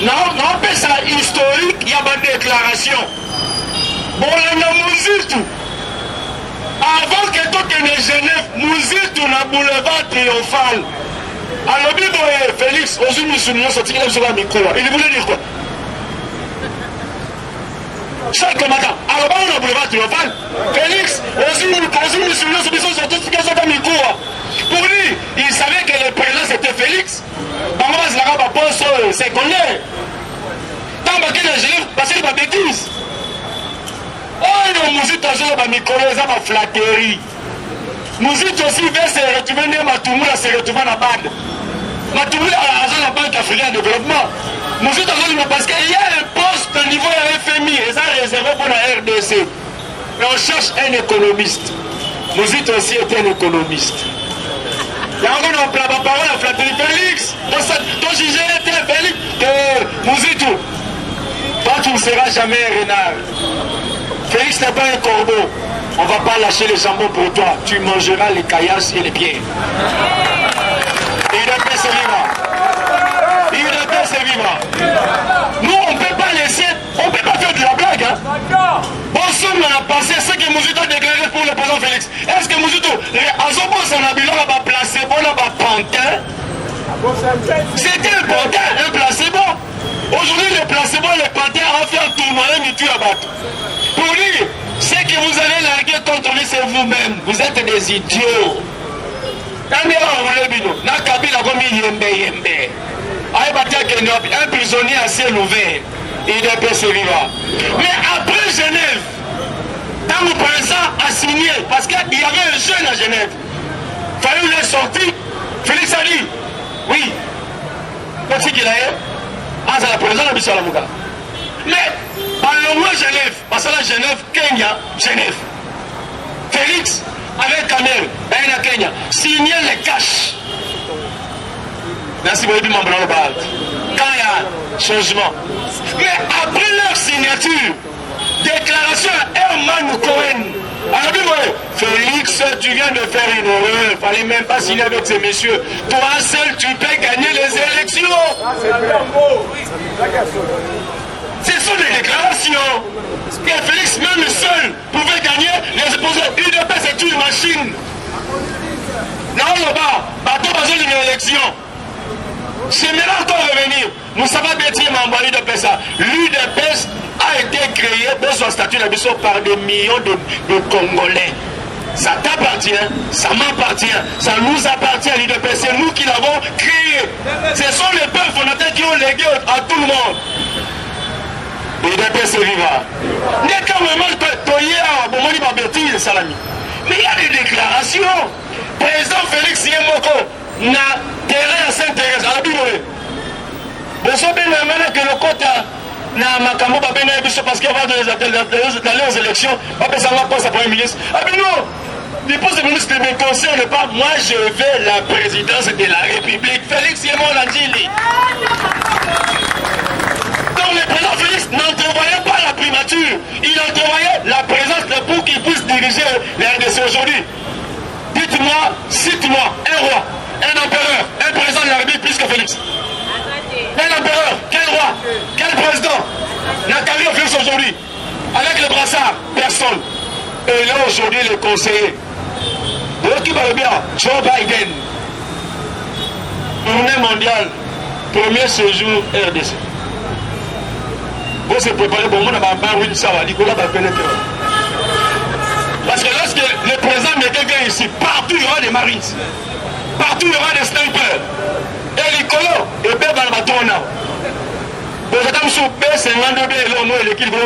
Non, mais ça historique, il y a une déclaration. Bon, on a Mouzitu. Avant que tout ait Genève, Mouzitu na boulevard triomphal. Alors, Félix, aux Unis, sorti sur la micro. Il voulait dire quoi? Chaque combattant, alors on a boulevard triomphal. Félix, aux Unis, sorti sur la micro. Pour lui, il savait que le président c'était Félix. C'est qu'on est. Tant que les Genève, parce qu'il n'y a pas de bêtises. Oh, non, Mouzit a joué à micro, ils ont ma flatterie. Mouzit aussi veut se retrouver, Matoumou se retrouver à la bande. Matoumou a la Banque africaine de développement. Mouzit a joué parce qu'il y a un poste au niveau de la FMI, et ça réservé pour la RDC. Et on cherche un économiste. Mouzit aussi est un économiste. Il y a encore une parole à flatterie. Félix, ton sujet était Félix, Mouzitou. Toi, tu ne seras jamais un renard. Félix n'est pas un corbeau. On ne va pas lâcher les jambons pour toi. Tu mangeras les caillasses et les pieds. Il doit bien se vivre. Il doit bien se vivre. Nous, on ne peut pas laisser. On ne peut pas faire de la blague. Hein? Bon, somme on a passé ce que Mouzito a déclaré pour le président Félix. Est-ce que Mouzito, à son poste, on a bilan, on va placer, on va pantin. C'était un pantin, un placebo. Aujourd'hui, le placebo, le pantin, on fait un tournoi, et tu abattre. Pour lui, ce que vous avez largué contre lui, c'est vous-même. Vous êtes des idiots. Un prisonnier à ciel ouvert, il doit persévérer. Mais après Genève, quand le président a signé, parce qu'il y avait un jeune à Genève, il fallait lui sortir. Félix a dit, oui, quand qu'il a eu, c'est la présidence de Michel Amouka. Mais, parlons-nous à Genève, parce que la Genève, Kenya, Genève. Félix, avec Kamel, à Kenya, signé les cash. Merci beaucoup, mon bras quand il y a changement. Mais après leur signature, déclaration à Herman Cohen. Alors, Félix, tu viens de faire une erreur. Il ne fallait même pas signer avec ces messieurs. Toi seul, tu peux gagner les élections. Ce sont des déclarations. Que Félix, même seul, pouvait gagner les opposants. UDP, c'est une machine. Non, là-bas, bateau dans une élection. J'aimerais encore revenir. Nous savons bien que l'UDPS a été créé dans son statut d'habitation par des millions de Congolais. Ça t'appartient, ça m'appartient, ça nous appartient à l'UDPS. C'est nous qui l'avons créé. Ce sont les peuples fondateurs qui ont légué à tout le monde. L'UDPS vivra. Mais il y a des déclarations. Président Félix Yemoko n'a terrain à Saint-Thérèse. À la Bible. Bonsoir, bien que le quota n'a makambo pas bien parce qu'il va aller aux élections. Pas besoin de poste à Premier ministre. Ah, mais non! Les postes de ministre ne me concernent pas. Moi, je veux la présidence de la République. Félix Yemoko Landili. Donc, le président Félix n'entrevoyait pas la primature. Il entrevoyait la présence pour qu'il puisse diriger la RDC aujourd'hui. Dites-moi, cite-moi, un roi, un empereur, un président de la République plus que Félix. Un empereur, quel roi, quel président n'a qu'à Félix aujourd'hui. Avec le brassard, personne. élu aujourd'hui le conseiller. Donc qui va bien, Joe Biden, tournée mondiale, premier séjour RDC. Vous se préparez pour moi, parce que lorsque le président met quelqu'un ici, partout il y aura des marines, partout il y aura des snipers, et les colos, et bien dans le bateau. Vous êtes sur B52B, et l'équipe de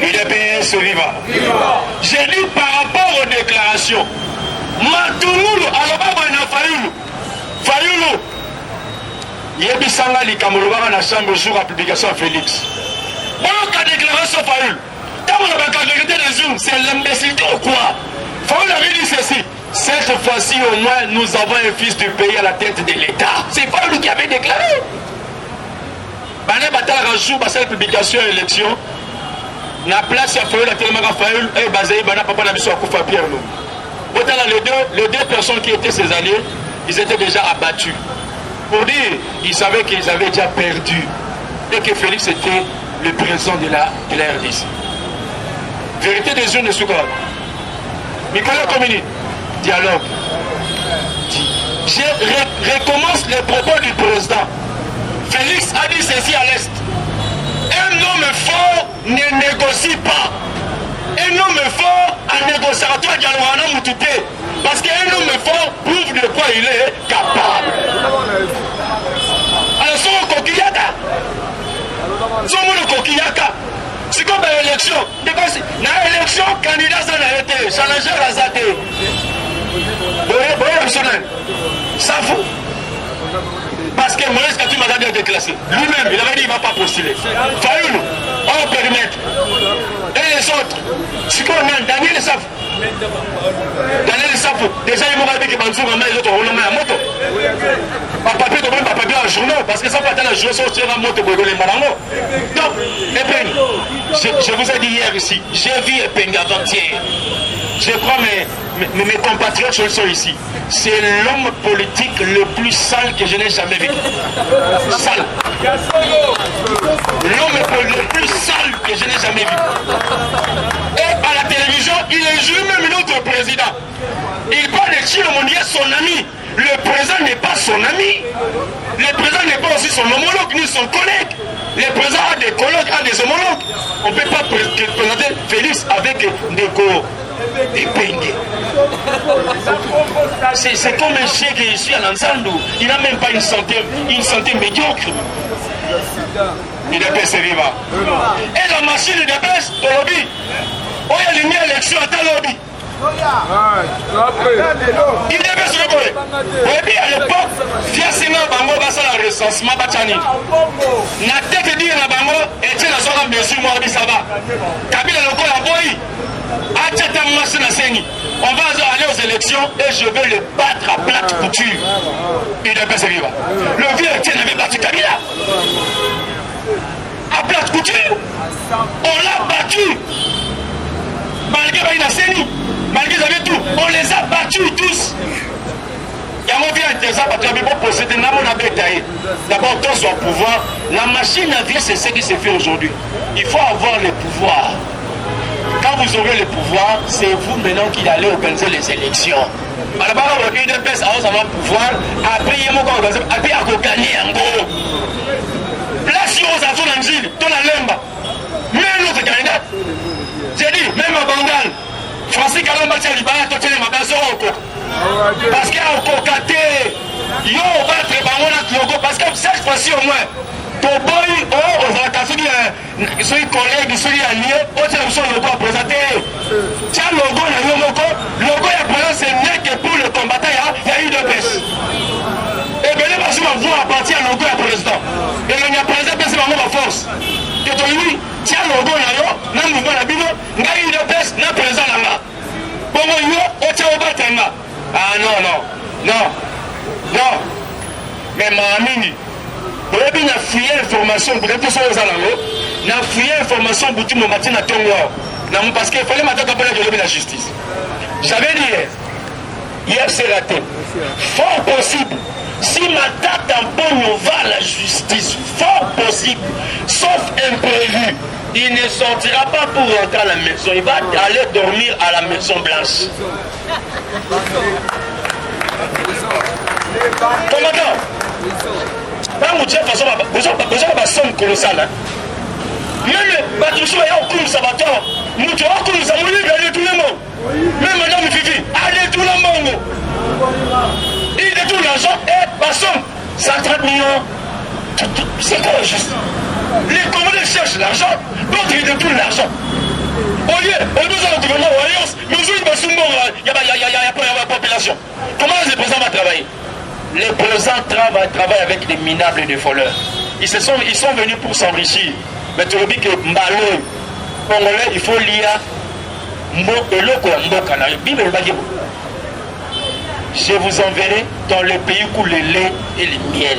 l'IDPS viva. J'ai dit par rapport aux déclarations, Matoumoulou, alors Fayoulou, Yebisanga Likamoloba na chambre jour à publication à Félix. Bon, la déclaration Fayoul, quand on a la vérité des urnes, c'est l'imbécilité ou quoi? Fayoul avait dit ceci. Cette fois-ci, au moins, nous avons un fils du pays à la tête de l'État. C'est Fayoul qui avait déclaré. Bané Batala jour, la publication et élection. La place à Fayoul, la télémaga Fayoul, et Bazaï, Bana Papa Nabiso Akoufa Pierre nous. Les deux personnes qui étaient ses alliés, ils étaient déjà abattus. Pour dire, ils savaient qu'ils avaient déjà perdu. Et que Félix était le président de la RDC. Vérité des urnes de Soukara. Nicolas Comini, dialogue. Je recommence les propos du président. Félix a dit ceci à l'Est. Un homme fort ne négocie pas. Un homme fort en négociateur dialogue Moutouté. Parce qu'un homme fort prouve de quoi il est capable. Alors, son Kokiyaka. Son Kokiyaka. C'est comme une élection. Dans l'élection, candidat ça n'a été. Challenger a zaté. Ça fout. Parce que Maurice Katou m'a été déclassé. Lui-même, il avait dit qu'il ne va pas postuler. Fayoulou, on va permettre. Et les autres, c'est quoi Daniel Safou. Daniel Safou, déjà il m'a dit que Banzou m'a dit que Roland m'a moto. Pas papier de même, pas papier en journaux, parce que ça peut être la journée sur la moto pour les malango. Donc, Epeng, je vous ai dit hier ici, j'ai vu Epeng avant-hier. Je crois mes compatriotes sont ici. C'est l'homme politique le plus sale que je n'ai jamais vu. Sale. L'homme le plus sale que je n'ai jamais vu. Et à la télévision, il est juste même notre président. Il parle de Chilo Mondier, son ami. Le président n'est pas son ami. Le président n'est pas aussi son homologue ni son collègue. Le président a des collègues, a des homologues. On ne peut pas présenter Félix avec des Epenge. C'est comme un chien qui est ici à l'ensemble. Il n'a même pas une santé médiocre. Il dépêche viva. Et la machine de dépêche, au lobby. Oh, il y a une élection à ta lobby. Il dépêche le boy. Oui, à l'époque, Fiasina Bango basa la recensement Bachani. Na tête dire na Bango, et tiens la soirée, bien sûr, moi, ça va. Kabila le la boy. On va aller aux élections et je vais le battre à plate couture. Il ne peut se vivre. Le vieux Etienne avait battu Kabila. À plate couture. On l'a battu. Malgré Baïna-Seni, malgré qu'ils avaient tout, on les a battus tous. Il y a un bien intéressant parce qu'il y a possédé d'abord, dans son pouvoir, la machine à vie, c'est ce qui se fait aujourd'hui. Il faut avoir le pouvoir. Quand vous aurez le pouvoir, c'est vous maintenant qui allez organiser les élections. Alors, il UDPS a un pouvoir, après il y a organiser, après il y a gagner en gros. Place aux affaires en Gilles, dans la lemba. Même notre candidat. J'ai dit, même à Bangal, Francis Kalomba Tchalibana, Totele Mabazo Oko. Parce qu'il y a un cocaté, yo, on va être Bangola Kyogo, parce que cette fois-ci au moins, Toboy, oh, on va casser ceux collègues, ceux alliés, oh, c'est le logo à présenter. Tiens, le logo, le logo est présent, c'est n'est que pour le combattant, il y a eu deux baisses. Et bien, les machines vont appartenir au logo à président. Et il y a président, c'est vraiment ma force. Et donc, oui, tiens, le logo, n'a mouvement la Bible, n'a eu deux baisses, n'a président là. Bon, yo, oh, tiens, au bâtiment. Ah, non. Mais mamie, il y a fouillé l'information, peut-être que ça il a fouillé l'information pour tout le monde matin à Tongo. Parce qu'il fallait m'attendre pour la justice. J'avais dit hier c'est raté. Fort possible, Si Matata Mponyo va à la justice, fort possible, sauf imprévu, il ne sortira pas pour rentrer à la maison. Il va aller dormir à la Maison Blanche. Commandant, quand vous avez besoin de somme colossale, même les gens qui ont sabateur, nous devons aller tout le monde. Même Madame Fifi, allez tout le monde. Il détourne l'argent et la somme, 130 millions. C'est quoi juste? Les Congolais cherchent l'argent, d'autres ils détournent l'argent. Au lieu, on nous a le gouvernement en alliance, mais aujourd'hui, il n'y a pas de population. Comment les présidents vont travailler? Les présidents travaillent avec les minables et les voleurs. Ils sont venus pour s'enrichir. Mais tu le dis que Mbalo, Congolais, il faut lire je vous enverrai dans les pays où le lait et le miel.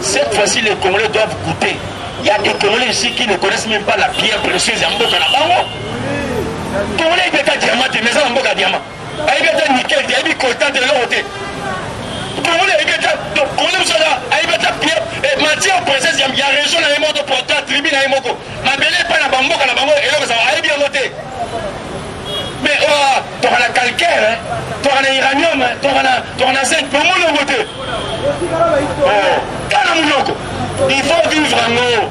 Cette fois-ci, les Congolais doivent goûter. Il y a des Congolais ici qui ne connaissent même pas la pierre précieuse à Mboka Nabango. Congolais, il y a des diamants, mais ça, Mboka diamant. Il y a des nickel, il y a des coltans de l'autre côté. Congolais, il y a des pierre, matière précieuse, il y a région dans les motos pour la tribu dans les motos. Ma belle n'est pas dans Mboka Nabango, et là, ça va bien voter. Mais tu auras la calcaire, tu auras l'uranium, tu auras la zinc, pour moi le voter. Il faut vivre en eau,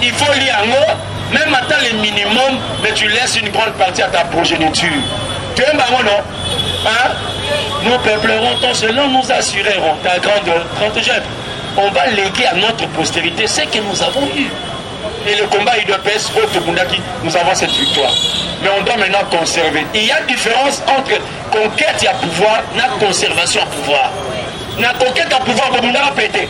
il faut lire en eau, même attends le minimum, mais tu laisses une grande partie à ta progéniture. Tu aimes pas non? Hein? Nous peuplerons ton selon, nous assurerons ta grande jeune. On va léguer à notre postérité ce que nous avons eu. Et le combat UDPS au Tobundaki, nous avons cette victoire. Mais on doit maintenant conserver. Il y a une différence entre conquête et pouvoir et conservation à pouvoir. La conquête à pouvoir, vous n'avez pas pété.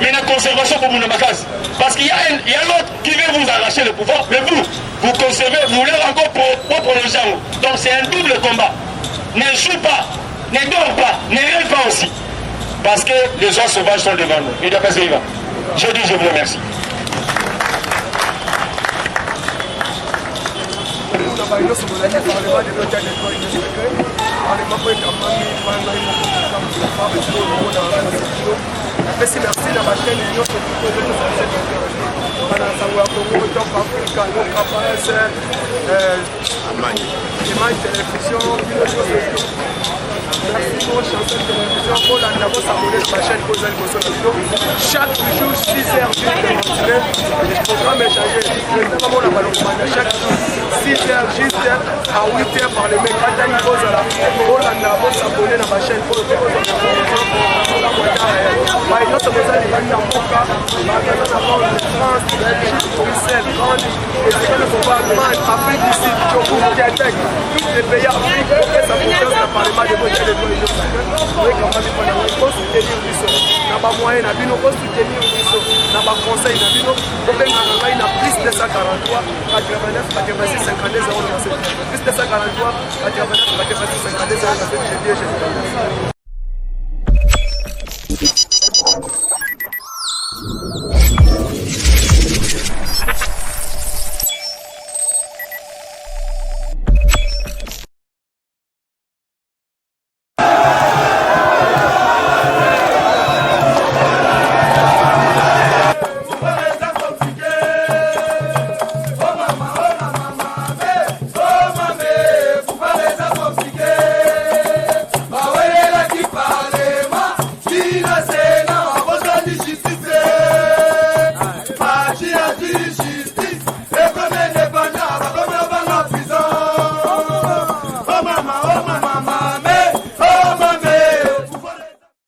Mais la conservation, vous n'avez pas. Parce qu'il y a l'autre qui veut vous arracher le pouvoir, mais vous conservez, vous voulez encore prolonger. Donc c'est un double combat. Ne joue pas, ne dors pas, ne rêve pas aussi. Parce que les gens sauvages sont devant nous. Et d'après ça, il va. Je dis, je vous remercie. Merci à ma chaîne Union merci pour Chancel Télévision, pour la s'abonner sur ma chaîne Cause chaque jour 6h le programme est changé. Chaque jour 6h juste à 8h par le mec. Quand il pose à la pour s'abonner à ma chaîne Cause Afrique du Sud, tous les pays africains qui s'abonnent à Parlement de voter les droits de l'homme. Il faut soutenir les moyens, il faut soutenir les conseils, il faut plus de 143, 89, 86, 52 euros dans cette vidéo. Plus de 143, 89, 86, 52 euros dans cette vidéo.